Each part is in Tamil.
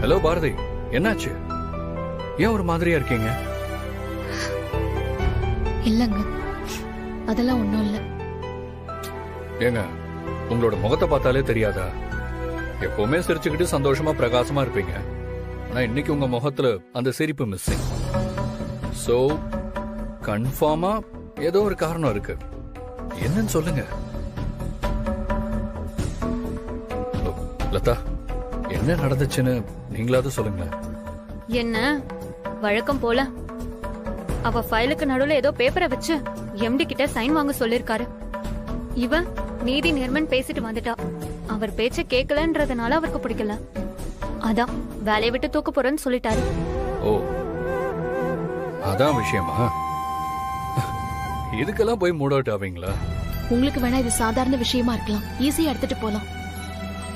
ஹலோ பாரதி, என்னாச்சு? ஏன் ஒரு மாதிரியா இருக்கீங்க? இல்லங்க, அதெல்லாம் ஒண்ணும் இல்ல. ஏங்க, உங்களோட முகத்தை பார்த்தாலே தெரியாதா? எப்பவுமே சிரிச்சுக்கிட்டு சந்தோஷமா பிரகாசமா இருப்பீங்க. ஆனா இன்னைக்கு உங்க முகத்துல அந்த சிரிப்பு மிஸ்ஸிங். சோ கன்ஃபார்மா ஏதோ ஒரு காரணம் இருக்கு. என்னன்னு சொல்லுங்க. லதா, என்ன நடந்துச்சுன்னு நீங்களாவது சொல்லுங்க. என்ன வழக்கம் போல அவ ஃபைலுக்கு நடுவுல ஏதோ பேப்பரை வச்சு எம்டி கிட்ட சைன் வாங்க சொல்லிருக்காரு. இவன் நீதி நேர்மன் பேசிட்டு வந்துட்டா. அவர் பேச்ச கேட்கலன்றதுனால அவருக்கு பிடிக்கல. அதான் வேலையை விட்டு தூக்க போறேன்னு சொல்லிட்டாரு. ஓ, அதான் விஷயமா? இதுக்கெல்லாம் போய் மூட் அவுட் ஆவீங்களா? உங்களுக்கு வேணா இது சாதாரண விஷயமா இருக்கலாம், ஈஸியா எடுத்துட்டு போலாம்.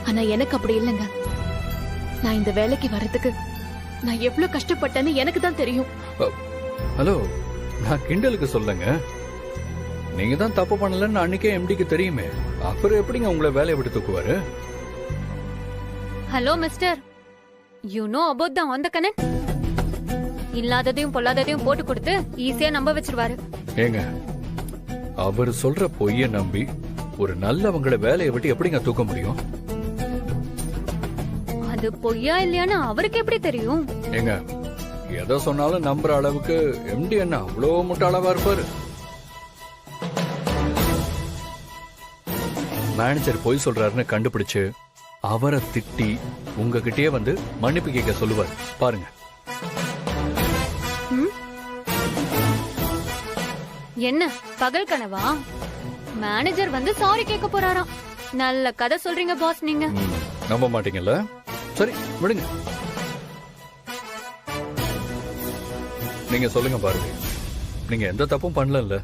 ஆனா எனக்கு அப்படி இல்லைங்க. நான் இந்த வேலைக்கு வர்றதுக்கு நான் எவ்வளவு கஷ்டப்பட்டேன்னு எனக்கு தான் தெரியும். ஹலோ, நான் கிண்டலுக்கு சொல்லுங்க. நீங்க தான் தப்பு பண்ணலன்னு அன்னைக்கே எம்டிக்கு தெரியுமே. அப்புறம் எப்படிங்க உங்களை வேலையை விட்டு தூக்குவாரு? Hello mister, you know about the on the connect. இல்லாததையும் பொல்லாததையும் போட்டு கொடுத்து ஈஸியா நம்ப வச்சிருவாரு. ஏங்க, அவர் சொல்ற பொய்ய நம்பி ஒரு நல்லவங்களை வேலையை விட்டு எப்படிங்க தூக்க முடியும்? அது பொய்யா இல்லையான்னு அவருக்கு எப்படி தெரியும்? ஏங்க, எதை சொன்னாலும் நம்புற அளவுக்கு எம்டி என்ன அவ்வளோ முட்டாளவா இருப்பாரு? மேனேஜர் பொய் சொல்றாருன்னு கண்டுபிடிச்சு அவரை திட்டி உங்ககிட்டயே வந்து மன்னிப்பு கேட்க சொல்லுவார் பாருங்க. என்ன பகல் கனவா? மேனேஜர் வந்து சாரி கேட்க போறாராம். நல்ல கதை சொல்றீங்க பாஸ் நீங்க. நம்ப மாட்டீங்கல்ல? சரி விடுங்க. நீங்க சொல்லுங்க பாருங்க. நீங்க எந்த தப்பும் பண்ணல.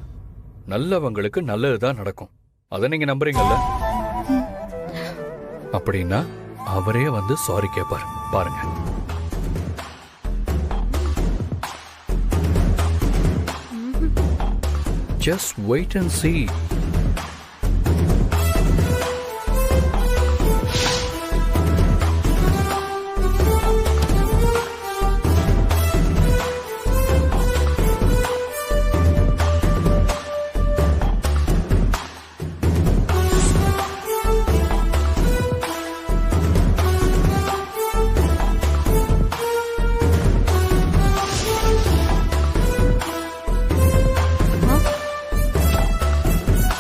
நல்லவங்களுக்கு நல்லதுதான் நடக்கும். அத நீங்க நம்புறீங்கல்ல? அப்படின்னா அவரே வந்து சாரி கேட்பார் பாருங்க. Just wait and see.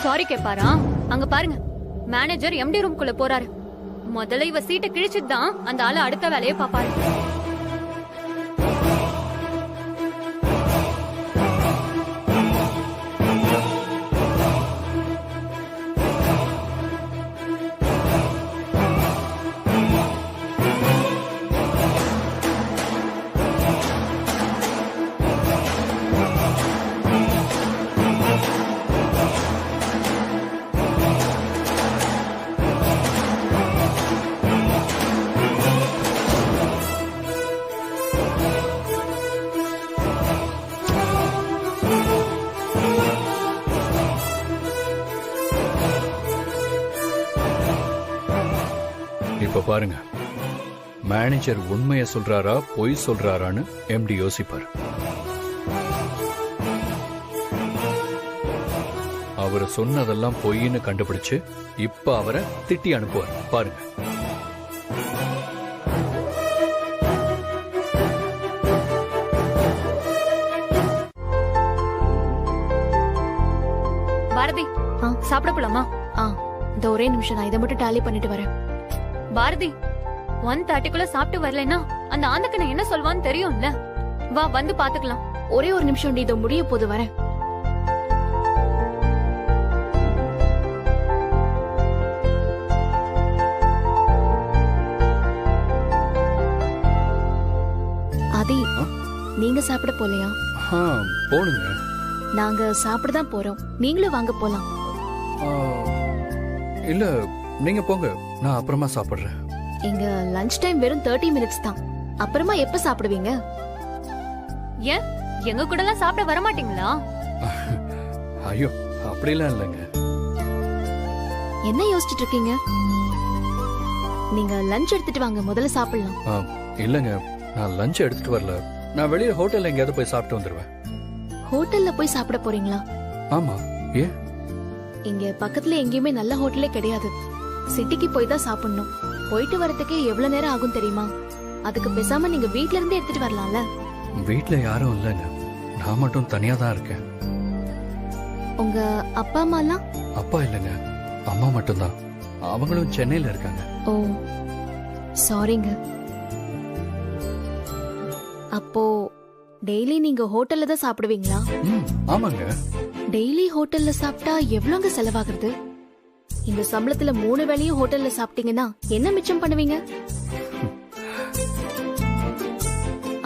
Sorry கேட்பாரா? அங்க பாருங்க, மேனேஜர் எம்டி ரூம்குள்ள போறாரு. முதல்ல இவ சீட்டை கிழிச்சிட்டு தான் அந்த ஆளு அடுத்த வேலையை பாப்பாரு. இப்ப பாருங்க, மேனேஜர் உண்மையை சொல்றாரா பொய் சொல்றாரான்னு எம்டி யோசிப்பார். அவர் சொன்னதெல்லாம் பொய்ன்னு கண்டுபிடிச்சு இப்ப அவரை திட்டி அனுப்புவார் பாருங்க. பாரதி, சாப்பிட போலாமா? இந்த ஒரே நிமிஷம், நான் இதை மட்டும் டாலி பண்ணிட்டு வரேன். பாரதி, 1:30க்குள்ள சாப்பிட்டு வரலன்னா அந்த ஆந்தக்கனை என்ன சொல்வான்னு தெரியும்ல. வா வந்து பாத்துக்கலாம். ஒரே ஒரு நிமிஷம், இதோ முடிய போது வரேன். ஆதி, நீங்க சாப்பிட போலையா? போனுங்க. நாங்க சாப்பிட தான் போறோம், நீங்களும் வாங்க போலாம். இல்ல, நீங்க போங்க, நான் அப்புறமா சாப்பிடுறேன். எங்க லஞ்ச் டைம் வெறும் 30 மினிட்ஸ் தான். அப்புறமா எப்ப சாப்பிடுவீங்க? ஏன் எங்க கூட எல்லாம் சாப்பிட வர மாட்டீங்களா? ஐயோ, அப்படிலாம் இல்லைங்க. என்ன யோசிச்சுட்டு இருக்கீங்க? நீங்க லஞ்ச் எடுத்துட்டு வாங்க, முதல்ல சாப்பிடலாம். இல்லைங்க, நான் லஞ்ச் எடுத்துட்டு வரல. நான் வெளியே ஹோட்டல்ல எங்கேயாவது போய் சாப்பிட்டு வந்துடுவேன். ஹோட்டல்ல போய் சாப்பிட போறீங்களா? ஆமா, ஏன்? இங்க பக்கத்துல எங்கேயுமே நல்ல ஹோட்டலே கிடையாது. சிட்டிக்கு போய் தான் சாப்பிடணும். போயிட்டு வரதுக்கே எவ்வளவு நேரம் ஆகும் தெரியுமா? அதுக்கு பேசாம நீங்க வீட்ல இருந்து எடுத்துட்டு வரலாம்ல. வீட்ல யாரும் இல்லைங்க, நான் மட்டும் தனியா தான் இருக்கேன். உங்க அப்பா அம்மாலாம்? அப்பா இல்லைங்க, அம்மா மட்டும்தான். அவங்களும் சென்னையில இருக்காங்க. ஓ சாரிங்க. அப்போ டெய்லி நீங்க ஹோட்டல்ல தான் சாப்பிடுவீங்களா? ஆமாங்க. டெய்லி ஹோட்டல்ல சாப்பிட்டா எவ்வளவுங்க செலவாகுது? இந்த சம்பளத்துல 3 வேளையும் ஹோட்டல்ல சாப்பிட்டீங்கன்னா என்ன மிச்சம் பண்ணுவீங்க?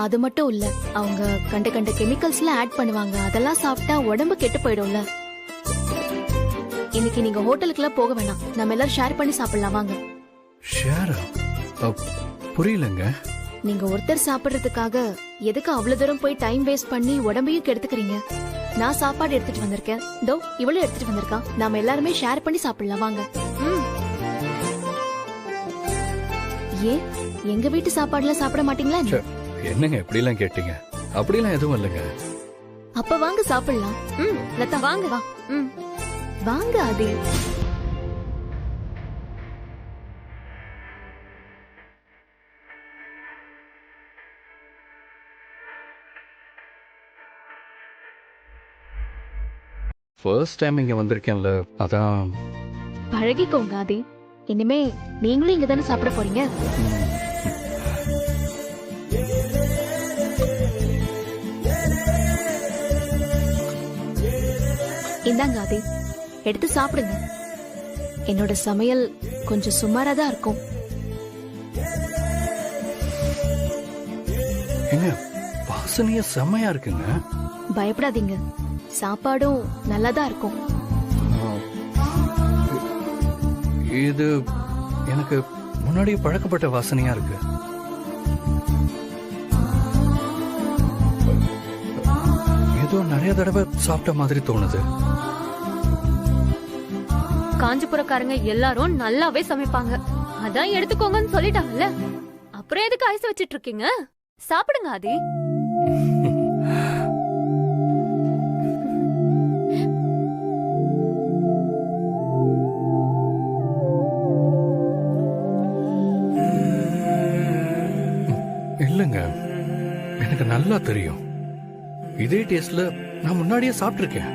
அது மட்டும் இல்ல, அவங்க கண்ட கண்ட கெமிக்கல்ஸ்ல ஆட் பண்ணுவாங்க. அதெல்லாம் சாப்பிட்டா உடம்பு கெட்டு போயிடும்ல. இன்னைக்கு நீங்க ஹோட்டலுக்குலாம் போக வேணாம், நம்ம எல்லாரும் ஷேர் பண்ணி சாப்பிடலாம் வாங்க. ஷேரா? புரியலங்க. நீங்க ஒருத்தர் சாப்பிடுறதுக்காக எதுக்கு அவ்வளவு தூரம் போய் டைம் வேஸ்ட் பண்ணி உடம்பையும் கெடுத்துக்கிறீங்க? நான் சாப்பாடு எடுத்துட்டு வந்திருக்கேன், தோ இவ்வளவு எடுத்துட்டு வந்திருக்கா. நாம எல்லாருமே ஷேர் பண்ணி சாப்பிடலாம் வாங்க. ஏன் எங்க வீட்டு சாப்பாடுலாம் சாப்பிட மாட்டீங்களா? என்னங்க இப்படி எல்லாம் கேட்டீங்க? அப்படிலாம் எதுவும் இல்லைங்க. அப்ப வாங்க சாப்பிடலாம். லதா வாங்க. வா வாங்க. ஆதி ஃபர்ஸ்ட் டைம் இங்க வந்திருக்கேன்ல, அதான். பழகிக்கோங்க ஆதி. இனிமே நீங்களும் இங்க தானே சாப்பிட போறீங்க. இந்தாங்க ஆதி, எடுத்து சாப்பிடுங்க. என்னோட சமையல் கொஞ்சம் சுமாரா தான் இருக்கும். ஏங்க, வாசனையே செம்மையா இருக்குங்க. பயப்படாதீங்க, சாப்பாடும் நல்லாதான் இருக்கும். இது எனக்கு முன்னாடி பழக்கப்பட்ட வாசனையா இருக்கு. ஏதோ நிறைய தடவை சாப்பிட்ட மாதிரி தோணுது. காஞ்சிபுரக்காரங்க எல்லாரும் நல்லாவே சமைப்பாங்க, அதான் எடுத்துக்கோங்கன்னு சொல்லிட்டாங்கல்ல. அப்புறம் எதுக்கு ஐஸ் வச்சிட்டு இருக்கீங்க? சாப்பிடுங்க ஆதி. இல்லங்க, எனக்கு நல்லா தெரியும். இதே டேஸ்ட்ல நான் முன்னாடியே சாப்பிட்டிருக்கேன்.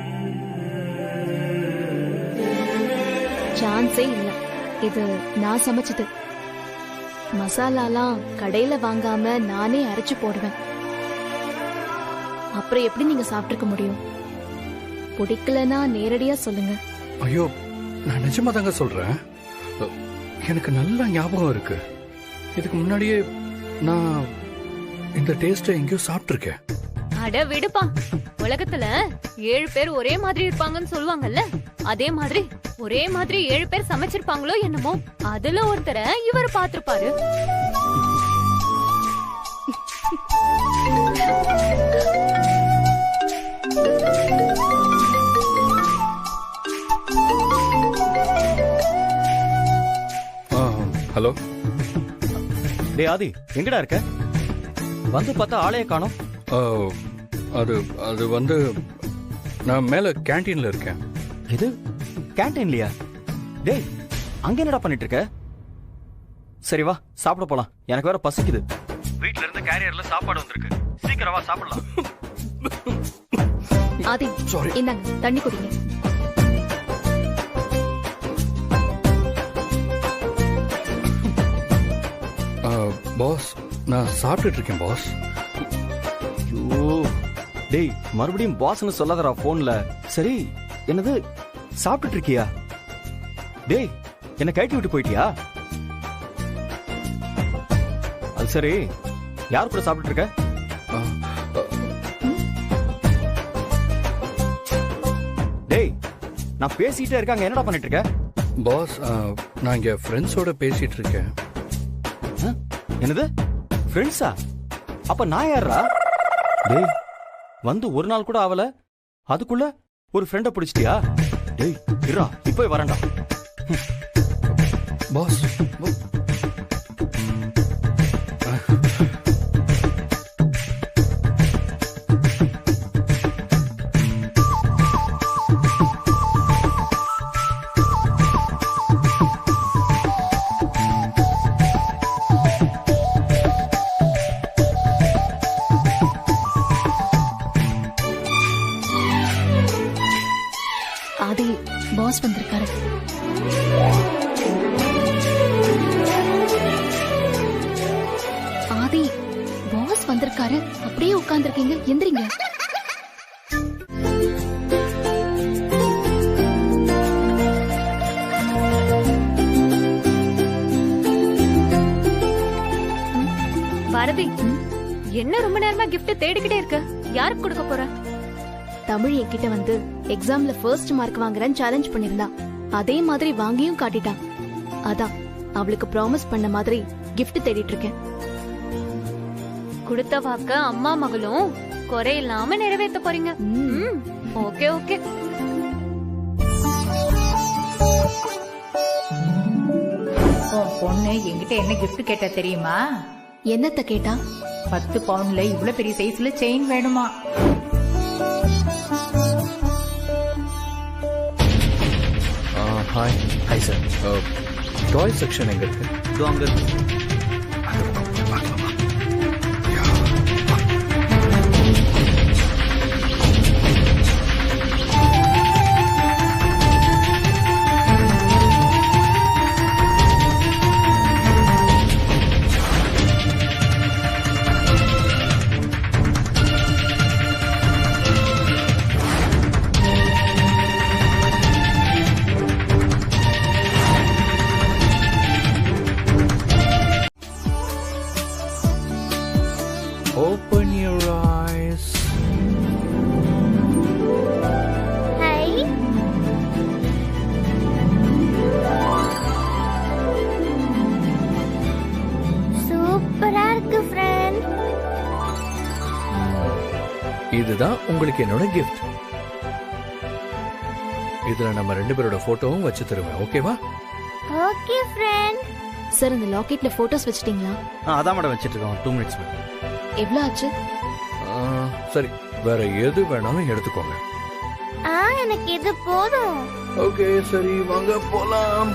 சான்ஸே இல்ல, இது நான் சமைச்சது. மசாலாலாம் கடையில வாங்காம நானே அரைச்சு போடுவேன். அப்புறம் எப்படி நீங்க சாப்பிட்டுக்க முடியும்? பிடிக்கலனா நேரடியா சொல்லுங்க. ஐயோ, நான் நிஜமா தாங்க சொல்றேன். எனக்கு நல்ல ஞாபகம் இருக்கு. இதுக்கு முன்னாடியே நான் இந்த டேஸ்ட எங்கேயோ சாப்பிட்டிருக்கேன். அட விடுப்பா, உலகத்துல 7 பேர் ஒரே மாதிரி இருப்பாங்கன்னு சொல்லுவாங்கல்ல, அதே மாதிரி ஒரே மாதிரி 7 பேர் சமைச்சிருப்பாங்களோ என்னமோ. அதுல ஒருத்தரை இவர் பாத்திருப்பாரு. ஹலோ. டேய் ஆதி, எங்கடா இருக்க? வந்து பார்த்தா ஆளையே காணோம். அது அது வந்து நான் மேல கேண்டீன்ல இருக்கேன். இது கேண்டீன்லயா? டேய், அங்க என்னடா பண்ணிட்டு இருக்க? சரி வா, சாப்பிட போலாம். எனக்கு வேற பசிக்குது. வீட்ல இருந்து கேரியர்ல சாப்பாடு வந்திருக்கு. சீக்கிரம் வா சாப்பிடலாம். ஆதி, சாரி. இந்தாங்க தண்ணி குடிங்க. பாஸ், நான் சாப்பிட்டுட்டு இருக்கேன் பாஸ். ஐயோ, டேய் மறுபடியும் பாஸ்னு சொல்லாதடா போன்ல. சரி, என்னது சாப்பிட்டுட்டு இருக்கியா? டேய், என்ன கழட்டி விட்டு போயிட்டியா? அது சரி, யார் கூட சாப்பிட்டு இருக்க? டேய், நான் பேசிட்டே இருக்காங்க, என்னடா பண்ணிட்டு இருக்க? பாஸ், நான் இங்க ஃப்ரெண்ட்ஸோட பேசிட்டு இருக்கேன். என்னது ஃப்ரெண்ட்ஸா? அப்ப நான் யாரா? டேய், வந்து ஒரு நாள் கூட ஆவல, அதுக்குள்ள ஒரு ஃப்ரெண்ட பிடிச்சிட்டியா? டேய் இருடா, இப்போ வரேன்டா. பாஸ், பாஸ் வந்திருக்காரு. ஆதி, பாஸ் வந்திருக்காரு. அப்படியே உட்கார்ந்திருக்கீங்க, எந்திரிங்க. பாரதி, என்ன ரொம்ப நேரமா gift தேடிக்கிட்டே இருக்க? யாருக்கு கொடுக்க போற? தமிழ் என்கிட்ட வந்து எக்ஸாம்ல ஃபர்ஸ்ட் மார்க் வாங்குறேன்னு சேலஞ்ச் பண்ணிருந்தா. அதே மாதிரி வாங்கியும் காட்டிட்டான். அதான் அவளுக்கு ப்ராமிஸ் பண்ண மாதிரி gift தேடிட்டு இருக்கேன். கொடுத்த வாக்க அம்மா மகளும் குறையில்லாம நிறைவேற்ற போறீங்க. Okay okay. பொண்ணு என்கிட்ட என்ன gift கேட்டா தெரியுமா? என்னத்த கேட்டா? 10 பவுண்ட்ல இவ்வளவு பெரிய சைஸ்ல செயின் வேணுமா? Hi. Hi sir. Toy section எங்க இருக்கு? இதோ அங்க இருக்கு. Open your eyes. சூப்பரா இருக்கு ஃப்ரெண்ட். இதுதான் உங்களுக்கு என்னோட gift. இதுல நம்ம 2 பேரோட போட்டோவும் வச்சு தருவேன். ஓகேவா? Okay friend. சார், இந்த லாக்கெட்ல போட்டோஸ் வச்சிட்டீங்களா? அதான் மேடம் வச்சிட்டு இருக்கோம். 2 மினிட்ஸ் மேடம். எவ்வளவு ஆச்சு? சரி, வேற எது வேணாலும் எடுத்துக்கோங்க. எனக்கு இது போதும். ஓகே, சரி வாங்க போலாம்.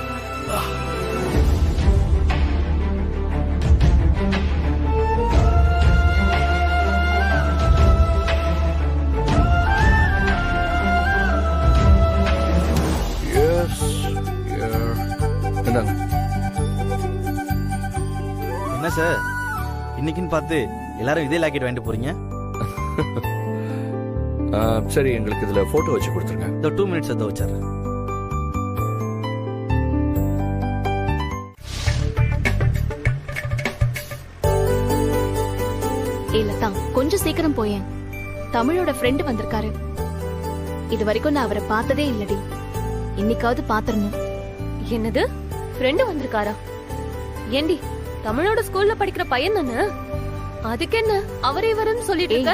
என்ன சார், இன்னைக்குன்னு பார்த்து எல்லாரும் இதே லாக்கெட் வாங்கிட்டு போறீங்க? சரி, எங்களுக்கு இதுல போட்டோ வச்சு கொடுத்துருங்க. இந்த 2 மினிட்ஸ் அதை வச்சிடறேன். இல்லத்தா, கொஞ்சம் சீக்கிரம் போயேன். தமிழோட ஃப்ரெண்டு வந்திருக்காரு. இது வரைக்கும் நான் அவரை பார்த்ததே இல்லடி. இன்னைக்காவது பாத்திரணும். என்னது, ஃப்ரெண்டு வந்திருக்காரா? ஏண்டி, தமிழோட ஸ்கூல்ல படிக்கிற பையன் தானே? அதுக்கு என்ன அவரே வரன்னு சொல்லிட்டு இருக்க?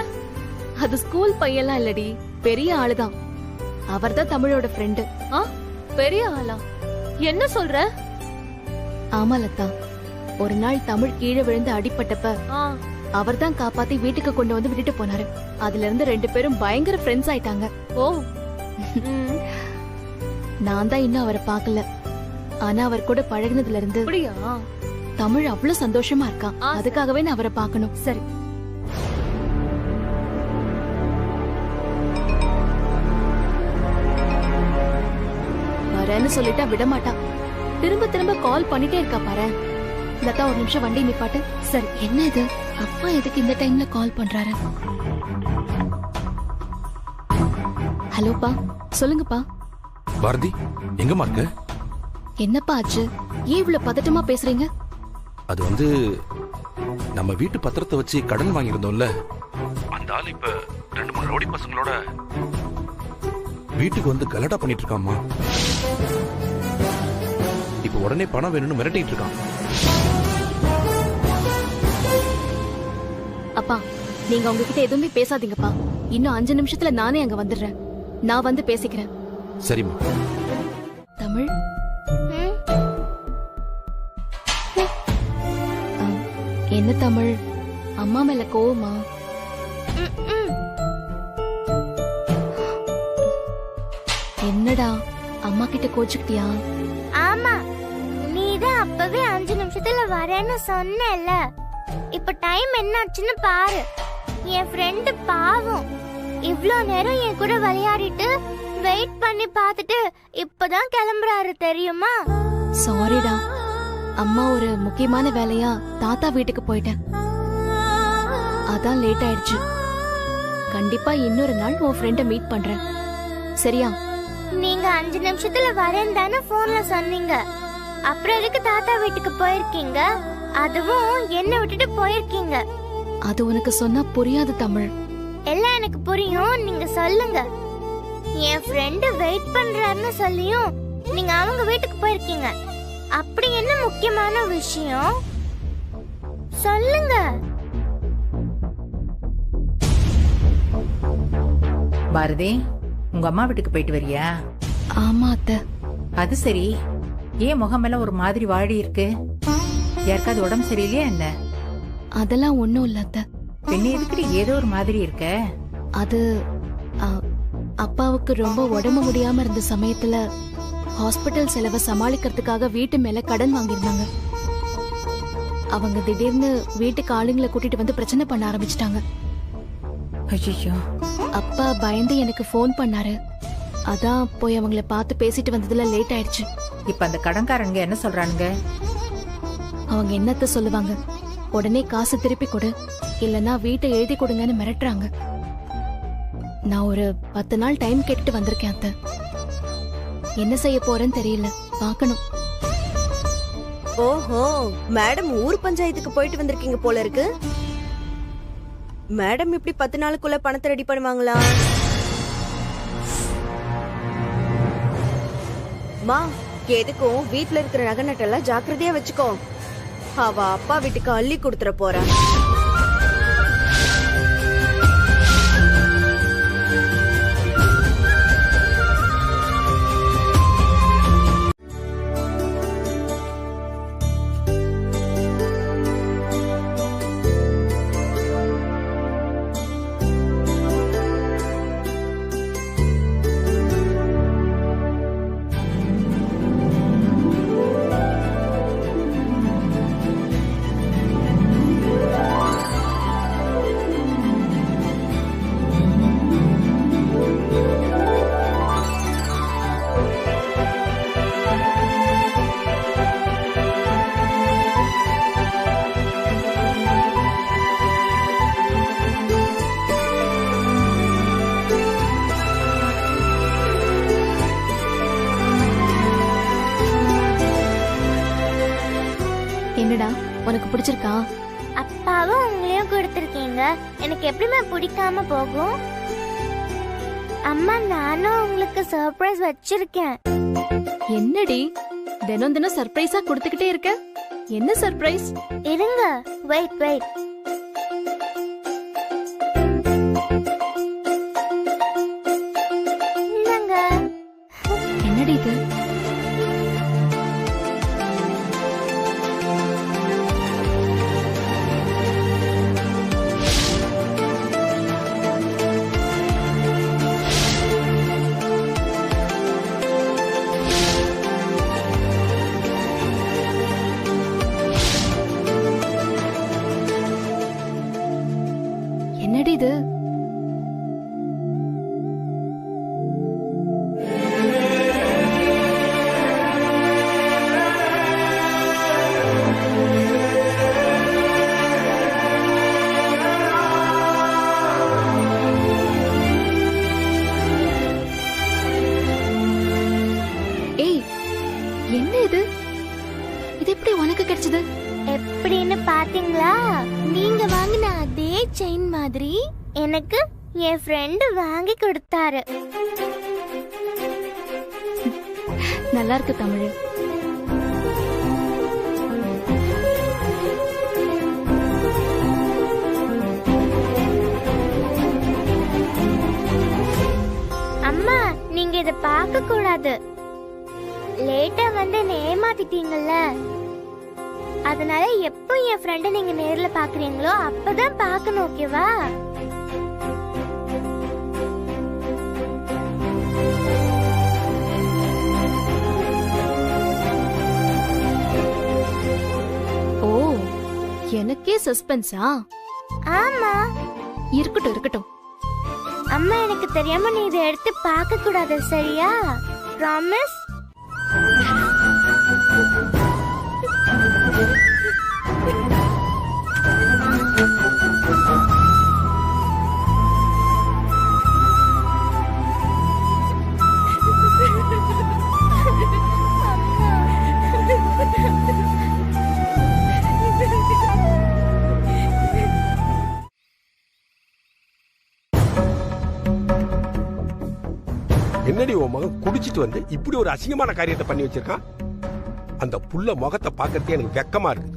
அது ஸ்கூல் பையன்லாம் இல்லடி, பெரிய ஆளுதான். அவர்தான் தமிழோட ஃப்ரெண்டு. பெரிய ஆளா? என்ன சொல்ற? ஆமா லதா, ஒரு நாள் தமிழ் கீழே விழுந்து அடிபட்டப்ப அவர்தான் காப்பாத்தி வீட்டுக்கு கொண்டு வந்து விட்டுட்டு போனாரு. அதுல இருந்து 2 பேரும் பயங்கர ஃப்ரெண்ட்ஸ் ஆயிட்டாங்க. ஓ. நான் தான் இன்னும் அவரை பார்க்கல. ஆனா அவர் கூட பழகினதுல இருந்து அப்படியா? தமிழ் அவ்வளவு சந்தோஷமா இருக்கான். அதுக்காகவே நான் அவரை பார்க்கணும். சரி. வரேன்னு சொல்லிட்டா விட மாட்டான். திரும்ப திரும்ப கால் பண்ணிட்டே இருக்கா பாரு. லதா, ஒரு நிமிஷம் வண்டி நிப்பாட்டு. சரி. என்ன இது, அப்பா எதுக்கு இந்த டைம்ல கால் பண்றாரு? ஹலோப்பா, சொல்லுங்கப்பா. பாரதி, எங்கம்மா இருக்க? என்னப்பா ஆச்சு? ஏன் இவ்வளவு பதட்டமா பேசுறீங்க? அது வந்து நம்ம வீட்டு பத்திரத்தை வச்சு கடன் வாங்கியிருந்தோம்ல, அந்த ஆள் இப்ப 2-3 ரவுடி பசங்களோட வீட்டுக்கு வந்து கலடா பண்ணிட்டு இருக்காம்மா. இப்ப உடனே பணம் வேணும்னு மிரட்டிட்டு இருக்கான். அப்பா, நீங்க உங்ககிட்ட எதுவுமே பேசாதீங்கப்பா. இன்னும் 5 நிமிஷத்துல நானே அங்க வந்துடுறேன். நான் வந்து பேசிக்கிறேன். சரிம்மா. தமிழ், என்ன தமிழ், அம்மா மேல கோவமா? என்னடா, அம்மா கிட்ட கோச்சுக்கிட்டியா? ஆமா, நீதான் அப்பவே 5 நிமிஷத்துல வரேன்னு சொன்னேல்ல. இப்ப டைம் என்னாச்சுன்னு பாரு. என் ஃப்ரெண்டு பாவம் இவ்ளோ நேரம் என் கூட விளையாடிட்டு வெயிட் பண்ணி பார்த்துட்டு இப்பதான் கிளம்புறாரு தெரியுமா? சாரிடா, அம்மா ஒரு முக்கியமான வேலையா தாத்தா வீட்டுக்கு போயிட்டேன், அதான் லேட் ஆயிடுச்சு. கண்டிப்பா இன்னொரு நாள் உன் ஃப்ரெண்ட மீட் பண்றேன், சரியா? நீங்க 5 நிமிஷத்துல வரேன் தானே போன்ல சொன்னீங்க. அப்புறம் எதுக்கு தாத்தா வீட்டுக்கு போயிருக்கீங்க? அதுவும் என்ன விட்டுட்டு போயிருக்கீங்க. அது உனக்கு சொன்னா புரியாது தமிழ். எல்லாம் எனக்கு புரியும், நீங்க சொல்லுங்க. என் ஃப்ரெண்டு வெயிட் பண்றாருன்னு சொல்லியும் நீங்க அவங்க வீட்டுக்கு போயிருக்கீங்க. அப்படி என்ன முக்கியமான விஷயம் சொல்லுங்க. பாரதி, உங்க அம்மா வீட்டுக்கு போயிட்டு வரியா? ஆமா அத்தை. அது சரி, ஏன் முகமெல்லாம் ஒரு மாதிரி வாடி இருக்கு? யாருக்காவது உடம்பு சரியில்லையா என்ன? அதெல்லாம் ஒண்ணும் இல்ல அத்தை. பெண்ணு எதுக்குடி ஏதோ ஒரு மாதிரி இருக்க? அது அப்பாவுக்கு ரொம்ப உடம்பு முடியாம இருந்த சமயத்துல ஹாஸ்பிட்டல் செலவை சமாளிக்கிறதுக்காக வீட்டு மேல கடன் வாங்கியிருந்தாங்க. அவங்க திடீர்னு வீட்டுக்கு ஆளுங்களை கூட்டிட்டு வந்து பிரச்சனை பண்ண ஆரம்பிச்சிட்டாங்க. ஐயோ, அப்பா பயந்து எனக்கு ஃபோன் பண்ணாரு, அதான் போய் அவங்கள பார்த்து பேசிட்டு வந்ததுல லேட் ஆயிடுச்சு. இப்ப அந்த கடன்காரங்க என்ன சொல்றானுங்க? அவங்க என்னத்த சொல்லுவாங்க, உடனே காசு திருப்பி கொடு, இல்லனா வீட்டை எழுதி கொடுங்கன்னு மிரட்டுறாங்க. நான் ஒரு 10 நாள் டைம் கேட்டுட்டு வந்திருக்கேன் அத்தை. என்ன செய்ய போறேன்னு தெரியல, பார்க்கணும். ஓஹோ, மேடம் ஊர் பஞ்சாயத்துக்கு போயிட்டு வந்திருக்கீங்க போல இருக்கு. மேடம் இப்படி 10 நாளுக்குள்ள பணத்தை ரெடி பண்ணுவாங்களா? மா, எதுக்கும் வீட்ல இருக்கிற நகை நட்டெல்லாம் ஜாக்கிரதையா வச்சுக்கோ. அவ அப்பா வீட்டுக்கு அள்ளி கொடுத்துற போறா. என்னடா உனக்கு பிடிச்சிருக்கா? அப்பாவும் உங்களையும் கொடுத்திருக்கீங்க, எனக்கு எப்படிமா பிடிக்காம போகும்? அம்மா, நானும் உங்களுக்கு சர்ப்ரைஸ் வச்சிருக்கேன். என்னடி தினம் தினம் சர்ப்ரைஸா கொடுத்துக்கிட்டே இருக்க? என்ன சர்ப்ரைஸ்? இருங்க, வெயிட் வெயிட். இந்தாங்க. என்னடி இது? என்னடி இது? ஏய், என்ன இது? இது எப்படி உனக்கு கிடைச்சது? எப்படின்னு பாத்தீங்களா? நீங்க வாங்கின அதே செயின் மாதிரி எனக்கு என் ஃப்ரெண்டு வாங்கி கொடுத்தாரு. நல்லா இருக்கு தமிழ். அம்மா, நீங்க இத பார்க்க கூடாது. லேட்டா வந்து என்னை ஏமாத்திட்டீங்கல்ல, அதனால எப்போ என் ஃப்ரெண்ட நீங்க நேர்ல பாக்குறீங்களோ அப்பதான் பார்க்கணும், ஓகேவா? ஓ, எனக்கே சஸ்பென்ஸா? ஆமா. இருக்கட்டும் இருக்கட்டும். அம்மா எனக்கு தெரியாம நீ இதை எடுத்து பார்க்க கூடாது, சரியா? ப்ராமிஸ்? என்னடி உன் மகன் குடிச்சிட்டு வந்து இப்படி ஒரு அசிங்கமான காரியத்தை பண்ணி வச்சிருக்கான்? அந்த புள்ள முகத்தை பார்க்கறதே எனக்கு வெக்கமா இருக்கு.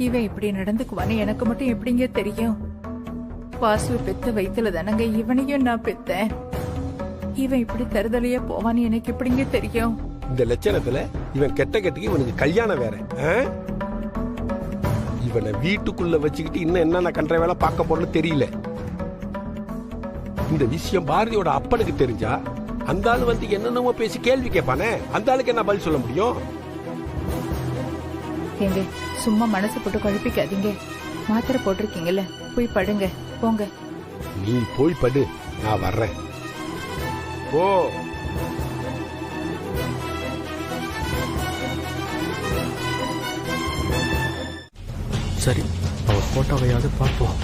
இவன் இப்படி நடந்துக்குவான்னு எனக்கு மட்டும் எப்படிங்க தெரியும்? வாசு பெத்த வயித்துல தானங்க இவனையும் நான் பெத்தேன். இவன் இப்படி தருதலையே போவான்னு எனக்கு எப்படிங்க தெரியும்? இந்த லட்சணத்துல இவன் கெட்ட கெட்டுக்கு இவனுக்கு கல்யாணம் வேற. இவனை வீட்டுக்குள்ள வச்சுக்கிட்டு இன்னும் என்னென்ன கண்ட வேலை பார்க்க போறன்னு தெரியல. இந்த விஷயம் பாரதியோட அப்பனுக்கு தெரிஞ்சா அந்த ஆளு வந்து என்னென்னமோ பேசி கேள்வி கேட்பானே, அந்த ஆளுக்கு என்ன பதில் சொல்ல முடியும்? ஏங்க சும்மா மனசு போட்டு குழப்பிக்காதீங்க. மாத்திரை போட்டிருக்கீங்கல்ல, போய் படுங்க போங்க. நீ போய் படு, நான் வர்றேன். ஓ சரி, அவர் போட்டோவையாவது பார்ப்போம்.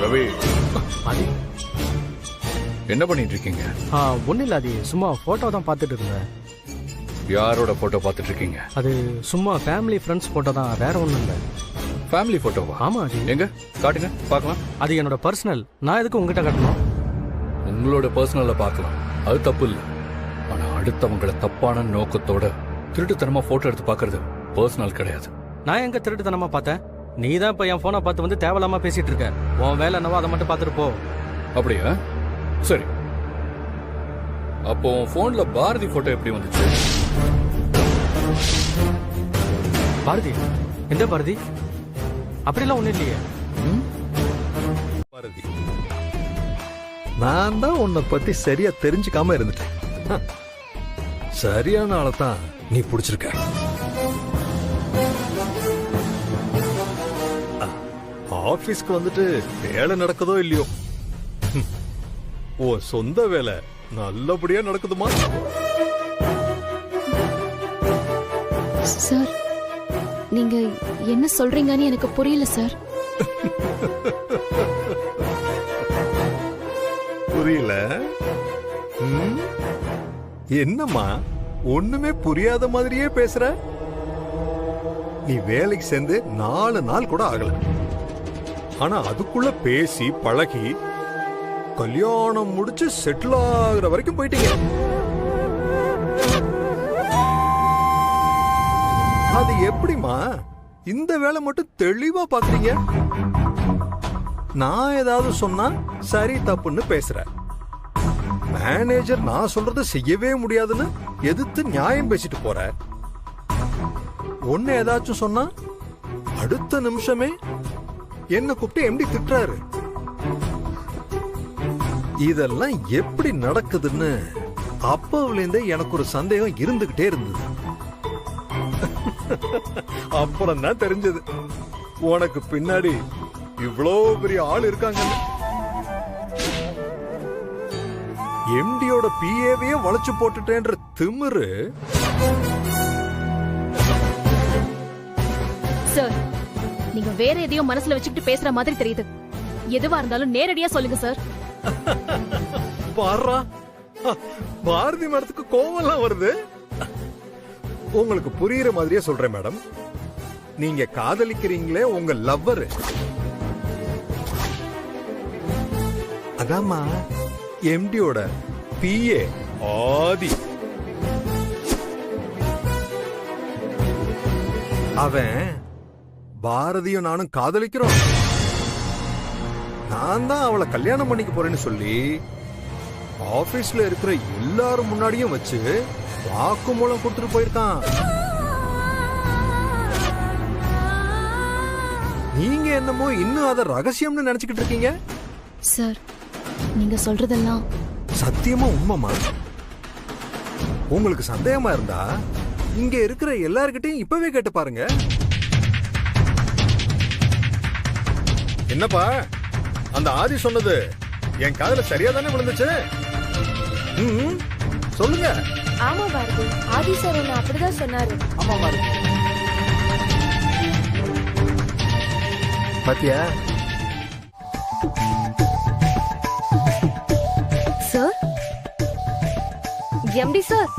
ரவி, அது என்ன பண்ணிட்டு இருக்கீங்க? ஒன்றும் இல்லை, அது சும்மா ஃபோட்டோ தான் பார்த்துட்டு இருந்தேன். யாரோட போட்டோ பார்த்துட்டு இருக்கீங்க? அது சும்மா ஃபேமிலி ஃப்ரெண்ட்ஸ் ஃபோட்டோ தான், வேற ஒன்றும் இல்லை. ஃபேமிலி போட்டோவா? ஆமா, அது எங்க காட்டுங்க பார்க்கலாம். அது என்னோட பர்சனல். நான் எதுக்கு உங்ககிட்ட காட்டணும்? உங்களோட பர்சனல்ல பார்க்கலாம், அது தப்பு இல்லை. ஆனா அடுத்தவங்களை தப்பான நோக்கத்தோட திருட்டுத்தனமா போட்டோ எடுத்து பார்க்கறது பர்சனல் கிடையாது. நான் எங்க திருட்டுத்தனமா பார்த்தேன்? நீ தான் இப்போ என் ஃபோனை பார்த்து வந்து தேவையில்லாம பேசிட்டு இருக்க. உன் வேலை என்னவோ அதை மட்டும் பார்த்துட்டு போ. அப்படியா? சரி, அப்போ போன்ல பாரதி போட்டோ எப்படி வந்துச்சு? பாரதி? எந்த பாரதி? அப்படிலாம் ஒண்ணும் இல்லையே. பாரதி, நான் தான் உன்னை பத்தி சரியா தெரிஞ்சுக்காம இருந்துட்டேன். சரியான ஆளை தான் நீ பிடிச்சிருக்க. ஆபீஸ்க்கு வந்துட்டு வேலை நடக்குதோ இல்லையோ, ஓ சொந்த வேலை நல்லபடியா நடக்குதுமா? சார், நீங்க என்ன சொல்றீங்கன்னு எனக்கு புரியல சார். புரியல? என்னம்மா ஒண்ணுமே புரியாத மாதிரியே பேசுற? நீ வேலைக்கு சேர்ந்து 4 நாள் கூட ஆகல, ஆனா அதுக்குள்ள பேசி பழகி கல்யாணம் முடிச்சு செட்டில் ஆகுற வரைக்கும் போயிட்டீங்க. அது எப்படிமா இந்த வேலை மட்டும் தெளிவா பாக்குறீங்க? நான் ஏதாவது சொன்னா சரி தப்புன்னு பேசுற. மேனேஜர் நான் சொல்றத செய்யவே முடியாதுன்னு எதிர்த்து நியாயம் பேசிட்டு போற. ஒன்னு ஏதாச்சும் சொன்னா அடுத்த நிமிஷமே என்ன கூப்பிட்டு எம்டி திட்டுறாரு. இதெல்லாம் எப்படி நடக்குதுன்னு அப்பவுல இருந்தே எனக்கு ஒரு சந்தேகம் இருந்துகிட்டே இருந்தது. அப்புறம் தான் தெரிஞ்சது உனக்கு பின்னாடி இவ்வளோ பெரிய ஆள் இருக்காங்க. எம்டியோட பிஏவையே வளைச்சு போட்டுட்டேன்ற திமிரு. சார், நீங்க வேற எதையோ மனசுல வச்சுக்கிட்டு பேசுற மாதிரி தெரியுது. எதுவா இருந்தாலும் நேரடியா சொல்லுங்க சார். பாரா, பாரதி மேடத்துக்கு கோவம்லாம் வருது. உங்களுக்கு புரியுற மாதிரியே சொல்றேன் மேடம். நீங்க காதலிக்கிறீங்களே உங்க லவ்வர், அதாம்மா எம்டியோட பிஏ ஆதி. அவன் பாரதியும் நானும் காதலிக்கிறோம். நான் தான் அவளை கல்யாணம் பண்ணிக்க போறேன்னு சொல்லி ஆபீஸ்ல இருக்கிற எல்லாரும் முன்னாடியும் வச்சு வாக்குமூலம் கொடுத்துட்டு போயிருக்கான். நீங்க என்னமோ இன்னும் அத ரகசியம்னு நினைச்சுக்கிட்டு இருக்கீங்க. சார், நீங்க சொல்றதெல்லாம் சத்தியமா உண்மைமா? உங்களுக்கு சந்தேகமா இருந்தா இங்க இருக்கிற எல்லார்கிட்டையும் இப்பவே கேட்டு பாருங்க. என்னப்பா, அந்த ஆதி சொன்னது என் காதுல சரியா தானே விழுந்துச்சு? சொல்லுங்க. ஆமா பாரதி, ஆதி சார் என்ன அப்படிதான் சொன்னாரு. ஆமா பாரு. பாத்தியா? Sir, MD sir.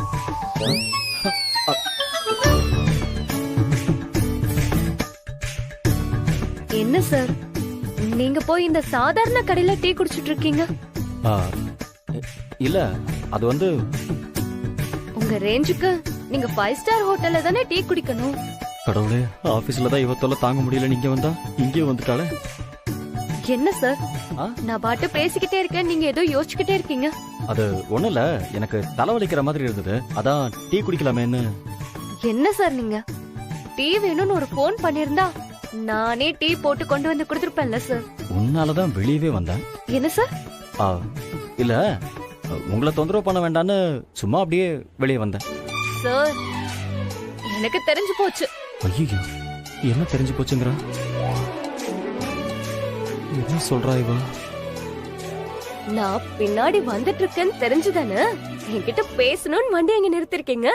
என்ன சார், நீங்க போய் இந்த சாதாரண கடையில டீ குடிச்சிட்டு இருக்கீங்க? இல்ல, அது வந்து உங்க ரேஞ்சுக்கு நீங்க 5 ஸ்டார் ஹோட்டல்ல தானே டீ குடிக்கணும். கடவுளே, ஆபீஸ்ல தான் இவத்தொல்ல தாங்க முடியல, நீங்க வந்தா இங்கே வந்துட்டாளே. என்ன சார், நான் பாட்டு பேசிக்கிட்டே இருக்கேன், நீங்க ஏதோ யோசிச்சுக்கிட்டே இருக்கீங்க. அது ஒண்ணு இல்ல, எனக்கு தலைவலிக்கிற மாதிரி இருந்தது, அதான் டீ குடிக்கலாமேன்னு. என்ன சார் நீங்க, டீ வேணும்னு ஒரு போன் பண்ணிருந்தா நானே டீ போட்டு கொண்டு வந்து கொடுத்துருப்பேன்ல சார். உன்னாலதான் வெளியவே வந்தேன். என்ன சார்? இல்ல, உங்களை தொந்தரவு பண்ண வேண்டான்னு சும்மா அப்படியே வெளியே வந்தேன். சார், எனக்கு தெரிஞ்சு போச்சு. ஐயோ, என்ன தெரிஞ்சு போச்சுங்கிறா? என்ன சொல்றா இவ? நான் பின்னாடி வந்துட்டு இருக்கேன்னு தெரிஞ்சுதானே என்கிட்ட பேசணும்னு வண்டி எங்க நிறுத்திருக்கீங்க?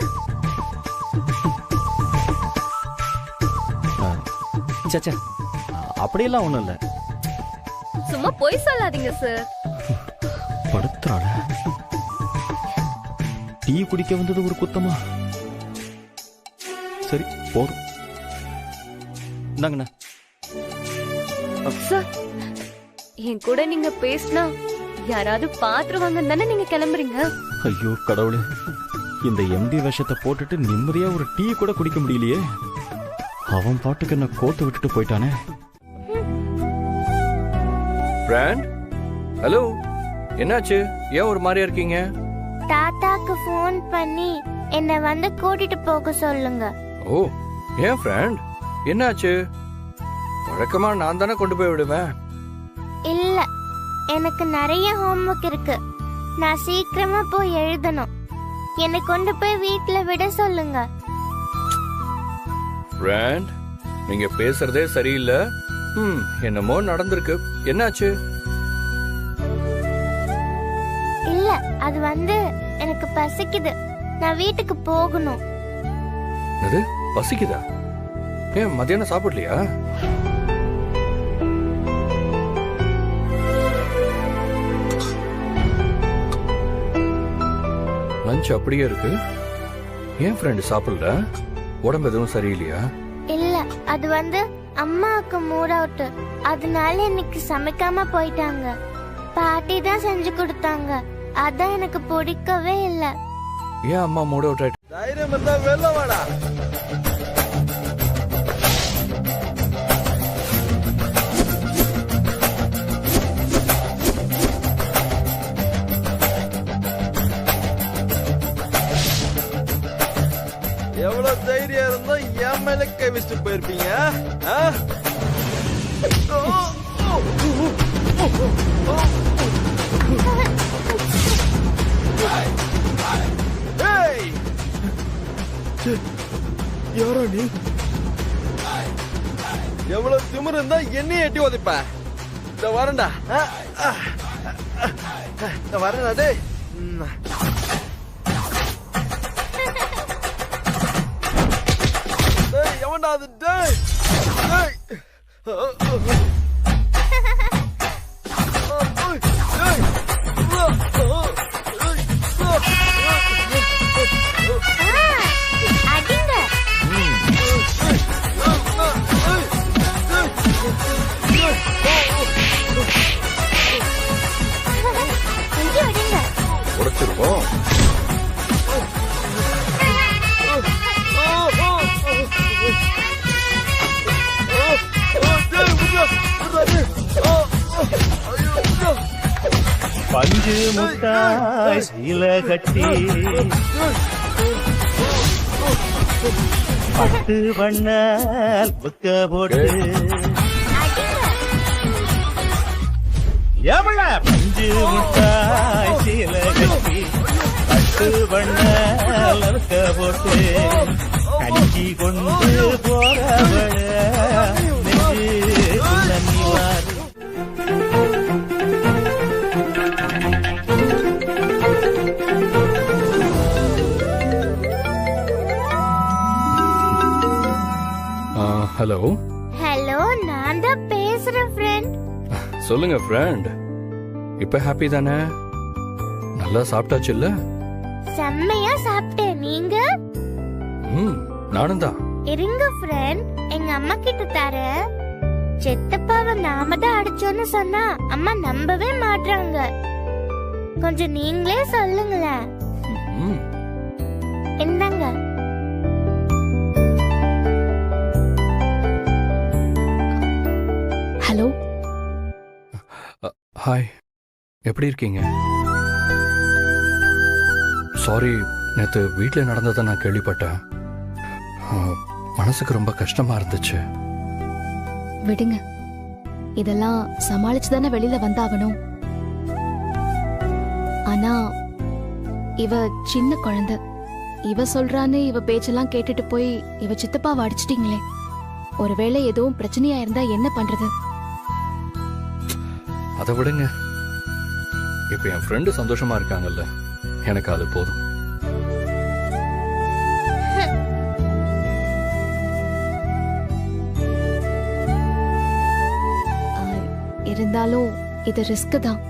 சச்சா, அப்படியெல்லாம் ஒண்ணும் இல்ல. சும்மா பொய் சொல்லாதீங்க சார். படுத்துறாள. டீ குடிக்க வந்தது ஒரு குத்தமா? சரி, போதும். இந்தாங்கண்ணா. சார், என் கூட நீங்க பேசினா யாராவது பாத்துருவாங்கன்னு தானே நீங்க கிளம்புறீங்க? ஐயோ கடவுளே, இந்த எம்டி வேஷத்தை போட்டுட்டு நிம்மதியா ஒரு டீ கூட குடிக்க முடியலையே. அவன் பாட்டுக்கு என்ன கோத்து விட்டுட்டு போயிட்டானே. பிராண்ட், ஹலோ, என்னாச்சு? ஏன் ஒரு மாதிரியா இருக்கீங்க? தாத்தாக்கு ஃபோன் பண்ணி என்ன வந்து கூட்டிட்டு போக சொல்லுங்க. ஓ, ஏன் பிராண்ட், என்னாச்சு? வழக்கமா நான் தானே கொண்டு போய் விடுவேன். இல்ல, எனக்கு நிறைய ஹோம்வொர்க் இருக்கு, நான் சீக்கிரமா போய் எழுதணும். என்னை கொண்டு போய் வீட்ல விட சொல்லுங்க. பிராண்ட், நீங்க பேசுறதே சரியில்லை. என்னமோ நடந்திருக்கு. என்னாச்சு? இல்ல, அது வந்து எனக்கு பசிக்குது, நான் வீட்டுக்கு போகணும். அது பசிக்குதா? ஏன் மத்தியானம் சாப்பிடலையா? லஞ்ச் அப்படியே இருக்கு. ஏன் ஃப்ரெண்ட் சாப்பிடல? உடம்பு எதுவும் சரியில்லையா? இல்ல, அது வந்து அம்மாவுக்கு மூட் அவுட், அதனால இன்னைக்கு சமைக்காம போயிட்டாங்க. பாட்டி தான் செஞ்சு கொடுத்தாங்க, அதான் எனக்கு பிடிக்கவே இல்ல. ஏன் அம்மா மூட் அவுட் ஆயிட்டு? தைரியம் இருந்தா வெளில வாடா. எவ்வளவு தைரியம் இருந்தா என் மேல கை வச்சுட்டு போயிருப்பீங்க? யாரா நீ? எவ்வளவு திமிரு இருந்தா என்னைய எட்டி உதைப்ப? இந்த வரண்டா, வரண்டா. டேய், எவன்டா அது? டேய், அடிங்க. உடைச்சிருக்கோம். பஞ்சு முட்டாய் சீல கட்டி பட்டு வண்ண புக்க போட்டு எவள பஞ்சு முட்டாய் சீல கட்டி பட்டு வண்ண புக்க போட்டு கஞ்சி கொண்டு போறவள நெஞ்சு நன்னிவாரு. ஹலோ ஹலோ, நான் தான் பேசுறேன் ஃப்ரெண்ட். சொல்லுங்க ஃப்ரெண்ட். இப்ப ஹாப்பி தானே? நல்லா சாப்பிட்டாச்சு இல்ல? செம்மையா சாப்பிட்டேன். நீங்க? நானும் தான். இருங்க ஃப்ரெண்ட், எங்க அம்மா கிட்ட தரேன். செத்தப்பாவை நாம தான் அடிச்சோன்னு சொன்னா அம்மா நம்பவே மாட்றாங்க. கொஞ்சம் நீங்களே சொல்லுங்களேன். என்னங்க? ஹலோ. ஹாய், எப்படி இருக்கீங்க? சாரி, நேற்று வீட்டில் நடந்ததை நான் கேள்விப்பட்டேன். மனசுக்கு ரொம்ப கஷ்டமா இருந்துச்சு. விடுங்க, இதெல்லாம் சமாளிச்சு தானே வெளியில வந்தாகணும். ஆனா இவ சின்ன குழந்தை. இவ சொல்றான்னு இவ பேச்செல்லாம் கேட்டுட்டு போய் இவ சித்தப்பாவை அடிச்சிட்டீங்களே. ஒருவேளை எதுவும் பிரச்சனையா இருந்தா என்ன பண்றது? அதை விடுங்க. இப்ப என் ஃப்ரெண்டு சந்தோஷமா இருக்காங்கல்ல, எனக்கு அது போதும். இருந்தாலும் இது ரிஸ்க் தான்.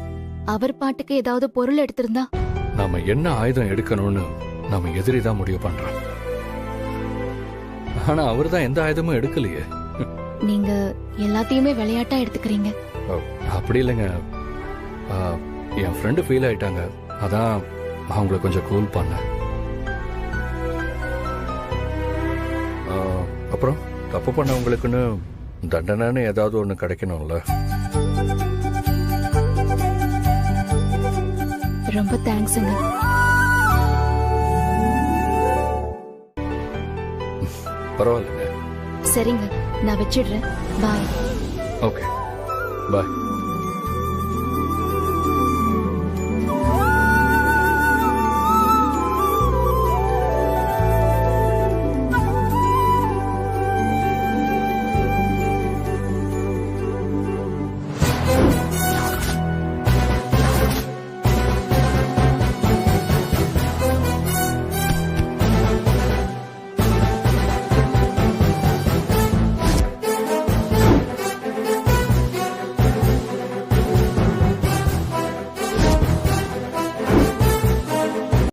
அவர் பாட்டுக்கு ஏதாவது பொருள் எடுத்திருந்தா? நாம என்ன ஆயுதம் எடுக்கணும்னு நம்ம எதிரி தான் முடிவு பண்றோம். ஆனா அவர் தான் எந்த ஆயுதமும் எடுக்கலையே. நீங்க எல்லாத்தையுமே விளையாட்டா எடுத்துக்கிறீங்க. அப்படி இல்லைங்க, என் ஃப்ரெண்டு ஃபீல் ஆயிட்டாங்க, அதான் அவங்கள கொஞ்சம் கூல் பண்ண. அப்புறம் தப்பு பண்ணவங்களுக்குன்னு தண்டனைன்னு ஏதாவது ஒன்று கிடைக்கணும்ல. ரொம்ப தேங்க்ஸுங்க. பரவாயில்லைங்க. சரிங்க, நான் வச்சிடுறேன். பாய். ஓகே, பாய்.